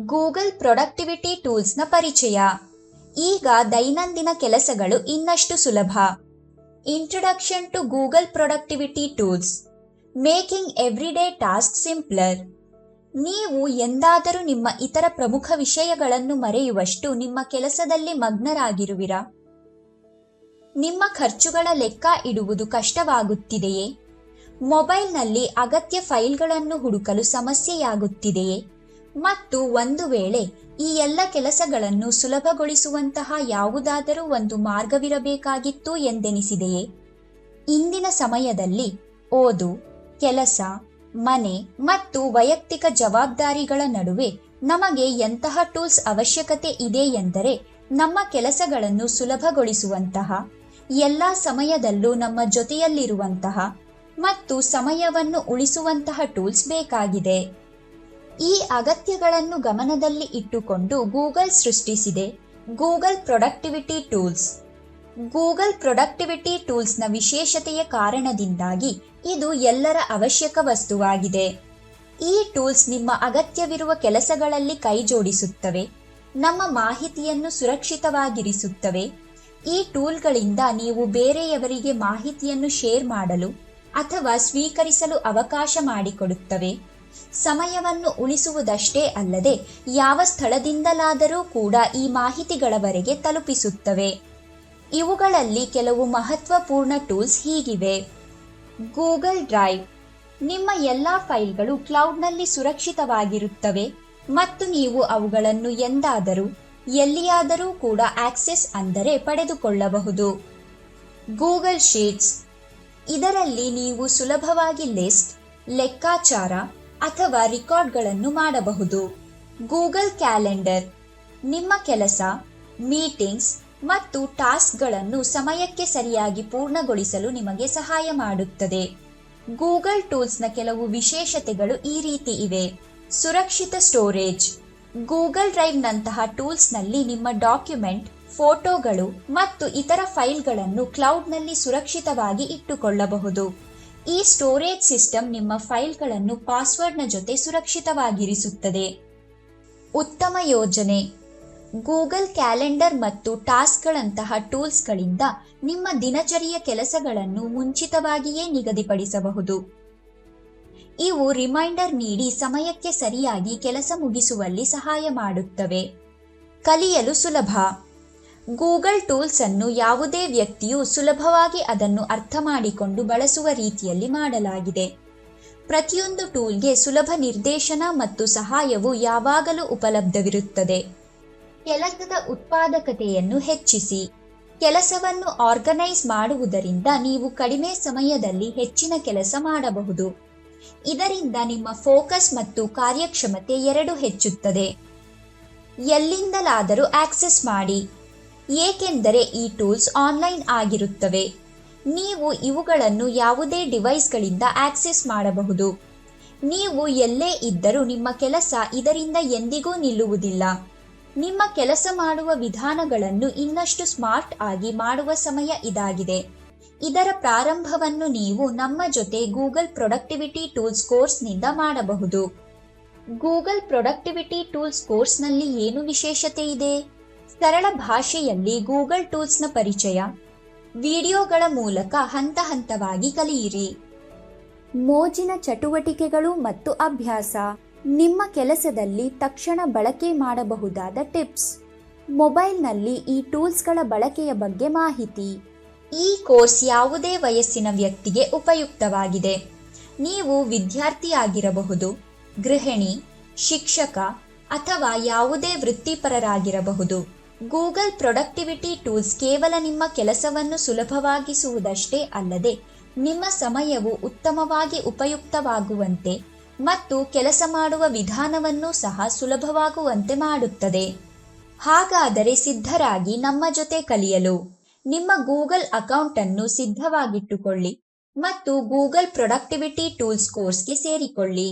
Google productivity ಟೂಲ್ಸ್ನ ಪರಿಚಯ. ಈಗ ದೈನಂದಿನ ಕೆಲಸಗಳು ಇನ್ನಷ್ಟು ಸುಲಭ. Introduction to Google productivity tools, making everyday task simpler. ನೀವು ಎಂದಾದರೂ ನಿಮ್ಮ ಇತರ ಪ್ರಮುಖ ವಿಷಯಗಳನ್ನು ಮರೆಯುವಷ್ಟು ನಿಮ್ಮ ಕೆಲಸದಲ್ಲಿ ಮಗ್ನರಾಗಿರುವಿರಾ? ನಿಮ್ಮ ಖರ್ಚುಗಳ ಲೆಕ್ಕ ಇಡುವುದು ಕಷ್ಟವಾಗುತ್ತಿದೆಯೇ? ಮೊಬೈಲ್ನಲ್ಲಿ ಅಗತ್ಯ ಫೈಲ್ಗಳನ್ನು ಹುಡುಕಲು ಸಮಸ್ಯೆಯಾಗುತ್ತಿದೆಯೇ? ಮತ್ತು ಒಂದು ವೇಳೆ ಈ ಎಲ್ಲ ಕೆಲಸಗಳನ್ನು ಸುಲಭಗೊಳಿಸುವಂತಹ ಯಾವುದಾದರೂ ಒಂದು ಮಾರ್ಗವಿರಬೇಕಾಗಿತ್ತು ಎಂದೆನಿಸಿದೆಯೇ? ಇಂದಿನ ಸಮಯದಲ್ಲಿ ಓದು, ಕೆಲಸ, ಮನೆ ಮತ್ತು ವೈಯಕ್ತಿಕ ಜವಾಬ್ದಾರಿಗಳ ನಡುವೆ ನಮಗೆ ಎಂತಹ ಟೂಲ್ಸ್ ಅವಶ್ಯಕತೆ ಇದೆ ಎಂದರೆ, ನಮ್ಮ ಕೆಲಸಗಳನ್ನು ಸುಲಭಗೊಳಿಸುವಂತಹ, ಎಲ್ಲ ಸಮಯದಲ್ಲೂ ನಮ್ಮ ಜೊತೆಯಲ್ಲಿರುವಂತಹ ಮತ್ತು ಸಮಯವನ್ನು ಉಳಿಸುವಂತಹ ಟೂಲ್ಸ್ ಬೇಕಾಗಿದೆ. ಈ ಅಗತ್ಯಗಳನ್ನು ಗಮನದಲ್ಲಿ ಇಟ್ಟುಕೊಂಡು ಗೂಗಲ್ ಸೃಷ್ಟಿಸಿದೆ Google productivity tools. Google productivity ಟೂಲ್ಸ್ನ ವಿಶೇಷತೆಯ ಕಾರಣದಿಂದಾಗಿ ಇದು ಎಲ್ಲರ ಅವಶ್ಯಕ ವಸ್ತುವಾಗಿದೆ. ಈ ಟೂಲ್ಸ್ ನಿಮ್ಮ ಅಗತ್ಯವಿರುವ ಕೆಲಸಗಳಲ್ಲಿ ಕೈಜೋಡಿಸುತ್ತವೆ, ನಮ್ಮ ಮಾಹಿತಿಯನ್ನು ಸುರಕ್ಷಿತವಾಗಿರಿಸುತ್ತವೆ. ಈ ಟೂಲ್ಗಳಿಂದ ನೀವು ಬೇರೆಯವರಿಗೆ ಮಾಹಿತಿಯನ್ನು ಶೇರ್ ಮಾಡಲು ಅಥವಾ ಸ್ವೀಕರಿಸಲು ಅವಕಾಶ ಮಾಡಿಕೊಡುತ್ತವೆ. ಸಮಯವನ್ನು ಉಳಿಸುವುದಷ್ಟೇ ಅಲ್ಲದೆ ಯಾವ ಸ್ಥಳದಿಂದಲಾದರೂ ಕೂಡ ಈ ಮಾಹಿತಿಗಳವರೆಗೆ ತಲುಪಿಸುತ್ತವೆ. ಇವುಗಳಲ್ಲಿ ಕೆಲವು ಮಹತ್ವಪೂರ್ಣ ಟೂಲ್ಸ್ ಹೀಗಿವೆ. ಗೂಗಲ್ ಡ್ರೈವ್, ನಿಮ್ಮ ಎಲ್ಲ ಫೈಲ್ಗಳು ಕ್ಲೌಡ್ನಲ್ಲಿ ಸುರಕ್ಷಿತವಾಗಿರುತ್ತವೆ ಮತ್ತು ನೀವು ಅವುಗಳನ್ನು ಎಂದಾದರೂ ಎಲ್ಲಿಯಾದರೂ ಕೂಡ ಆಕ್ಸೆಸ್ ಅಂದರೆ ಪಡೆದುಕೊಳ್ಳಬಹುದು. ಗೂಗಲ್ ಶೀಟ್ಸ್, ಇದರಲ್ಲಿ ನೀವು ಸುಲಭವಾಗಿ ಲಿಸ್ಟ್, ಲೆಕ್ಕಾಚಾರ ಅಥವಾ ರೆಕಾರ್ಡ್ಗಳನ್ನು ಮಾಡಬಹುದು. ಗೂಗಲ್ ಕ್ಯಾಲೆಂಡರ್, ನಿಮ್ಮ ಕೆಲಸ, ಮೀಟಿಂಗ್ಸ್ ಮತ್ತು ಟಾಸ್ಕ್ಗಳನ್ನು ಸಮಯಕ್ಕೆ ಸರಿಯಾಗಿ ಪೂರ್ಣಗೊಳಿಸಲು ನಿಮಗೆ ಸಹಾಯ ಮಾಡುತ್ತದೆ. ಗೂಗಲ್ ಟೂಲ್ಸ್ನ ಕೆಲವು ವಿಶೇಷತೆಗಳು ಈ ರೀತಿ ಇವೆ. ಸುರಕ್ಷಿತ ಸ್ಟೋರೇಜ್, ಗೂಗಲ್ ಡ್ರೈವ್ನಂತಹ ಟೂಲ್ಸ್ನಲ್ಲಿ ನಿಮ್ಮ ಡಾಕ್ಯುಮೆಂಟ್, ಫೋಟೋಗಳು ಮತ್ತು ಇತರ ಫೈಲ್ಗಳನ್ನು ಕ್ಲೌಡ್ನಲ್ಲಿ ಸುರಕ್ಷಿತವಾಗಿ ಇಟ್ಟುಕೊಳ್ಳಬಹುದು. ಈ ಸ್ಟೋರೇಜ್ ಸಿಸ್ಟಮ್ ನಿಮ್ಮ ಫೈಲ್ಗಳನ್ನು ಪಾಸ್ವರ್ಡ್ನ ಜೊತೆ ಸುರಕ್ಷಿತವಾಗಿರಿಸುತ್ತದೆ. ಉತ್ತಮ ಯೋಜನೆ, ಗೂಗಲ್ ಕ್ಯಾಲೆಂಡರ್ ಮತ್ತು ಟಾಸ್ಕ್ಗಳಂತಹ ಟೂಲ್ಸ್ಗಳಿಂದ ನಿಮ್ಮ ದಿನಚರಿಯ ಕೆಲಸಗಳನ್ನು ಮುಂಚಿತವಾಗಿಯೇ ನಿಗದಿಪಡಿಸಬಹುದು. ಇವು ರಿಮೈಂಡರ್ ನೀಡಿ ಸಮಯಕ್ಕೆ ಸರಿಯಾಗಿ ಕೆಲಸ ಮುಗಿಸುವಲ್ಲಿ ಸಹಾಯ ಮಾಡುತ್ತವೆ. ಕಲಿಯಲು ಸುಲಭ, ಗೂಗಲ್ ಟೂಲ್ಸ್ ಅನ್ನು ಯಾವುದೇ ವ್ಯಕ್ತಿಯು ಸುಲಭವಾಗಿ ಅದನ್ನು ಅರ್ಥ ಮಾಡಿಕೊಂಡು ಬಳಸುವ ರೀತಿಯಲ್ಲಿ ಮಾಡಲಾಗಿದೆ. ಪ್ರತಿಯೊಂದು ಟೂಲ್ಗೆ ಸುಲಭ ನಿರ್ದೇಶನ ಮತ್ತು ಸಹಾಯವು ಯಾವಾಗಲೂ ಉಪಲಬ್ಧವಿರುತ್ತದೆ. ಕೆಲಸದ ಉತ್ಪಾದಕತೆಯನ್ನು ಹೆಚ್ಚಿಸಿ, ಕೆಲಸವನ್ನು ಆರ್ಗನೈಸ್ ಮಾಡುವುದರಿಂದ ನೀವು ಕಡಿಮೆ ಸಮಯದಲ್ಲಿ ಹೆಚ್ಚಿನ ಕೆಲಸ ಮಾಡಬಹುದು. ಇದರಿಂದ ನಿಮ್ಮ ಫೋಕಸ್ ಮತ್ತು ಕಾರ್ಯಕ್ಷಮತೆ ಎರಡೂ ಹೆಚ್ಚುತ್ತದೆ. ಎಲ್ಲಿಂದಲಾದರೂ ಆಕ್ಸೆಸ್ ಮಾಡಿ, ಏಕೆಂದರೆ ಈ ಟೂಲ್ಸ್ ಆನ್ಲೈನ್ ಆಗಿರುತ್ತವೆ. ನೀವು ಇವುಗಳನ್ನು ಯಾವುದೇ ಡಿವೈಸ್ಗಳಿಂದ ಆಕ್ಸೆಸ್ ಮಾಡಬಹುದು. ನೀವು ಎಲ್ಲೇ ಇದ್ದರೂ ನಿಮ್ಮ ಕೆಲಸ ಇದರಿಂದ ಎಂದಿಗೂ ನಿಲ್ಲುವುದಿಲ್ಲ. ನಿಮ್ಮ ಕೆಲಸ ಮಾಡುವ ವಿಧಾನಗಳನ್ನು ಇನ್ನಷ್ಟು ಸ್ಮಾರ್ಟ್ ಆಗಿ ಮಾಡುವ ಸಮಯ ಇದಾಗಿದೆ. ಇದರ ಪ್ರಾರಂಭವನ್ನು ನೀವು ನಮ್ಮ ಜೊತೆ ಗೂಗಲ್ ಪ್ರೊಡಕ್ಟಿವಿಟಿ ಟೂಲ್ಸ್ ಕೋರ್ಸ್ನಿಂದ ಮಾಡಬಹುದು. ಗೂಗಲ್ ಪ್ರೊಡಕ್ಟಿವಿಟಿ ಟೂಲ್ಸ್ ಕೋರ್ಸ್ನಲ್ಲಿ ಏನು ವಿಶೇಷತೆ ಇದೆ? ಸರಳ ಭಾಷೆಯಲ್ಲಿ ಗೂಗಲ್ ಟೂಲ್ಸ್ನ ಪರಿಚಯ, ವಿಡಿಯೋಗಳ ಮೂಲಕ ಹಂತ ಹಂತವಾಗಿ ಕಲಿಯಿರಿ. ಮೋಜಿನ ಚಟುವಟಿಕೆಗಳು ಮತ್ತು ಅಭ್ಯಾಸ, ನಿಮ್ಮ ಕೆಲಸದಲ್ಲಿ ತಕ್ಷಣ ಬಳಕೆ ಮಾಡಬಹುದಾದ ಟಿಪ್ಸ್, ಮೊಬೈಲ್ನಲ್ಲಿ ಈ ಟೂಲ್ಸ್ಗಳ ಬಳಕೆಯ ಬಗ್ಗೆ ಮಾಹಿತಿ. ಈ ಕೋರ್ಸ್ ಯಾವುದೇ ವಯಸ್ಸಿನ ವ್ಯಕ್ತಿಗೆ ಉಪಯುಕ್ತವಾಗಿದೆ. ನೀವು ವಿದ್ಯಾರ್ಥಿಯಾಗಿರಬಹುದು, ಗೃಹಿಣಿ, ಶಿಕ್ಷಕ ಅಥವಾ ಯಾವುದೇ ವೃತ್ತಿಪರರಾಗಿರಬಹುದು. ಗೂಗಲ್ ಪ್ರೊಡಕ್ಟಿವಿಟಿ ಟೂಲ್ಸ್ ಕೇವಲ ನಿಮ್ಮ ಕೆಲಸವನ್ನು ಸುಲಭವಾಗಿಸುವುದಷ್ಟೇ ಅಲ್ಲದೆ ನಿಮ್ಮ ಸಮಯವು ಉತ್ತಮವಾಗಿ ಉಪಯುಕ್ತವಾಗುವಂತೆ ಮತ್ತು ಕೆಲಸ ಮಾಡುವ ವಿಧಾನವನ್ನು ಸಹ ಸುಲಭವಾಗುವಂತೆ ಮಾಡುತ್ತದೆ. ಹಾಗಾದರೆ ಸಿದ್ಧರಾಗಿ ನಮ್ಮ ಜೊತೆ ಕಲಿಯಲು ನಿಮ್ಮ ಗೂಗಲ್ ಅಕೌಂಟ್ ಅನ್ನು ಸಿದ್ಧವಾಗಿಟ್ಟುಕೊಳ್ಳಿ ಮತ್ತು ಗೂಗಲ್ ಪ್ರೊಡಕ್ಟಿವಿಟಿ ಟೂಲ್ಸ್ ಕೋರ್ಸ್ಗೆ ಸೇರಿಕೊಳ್ಳಿ.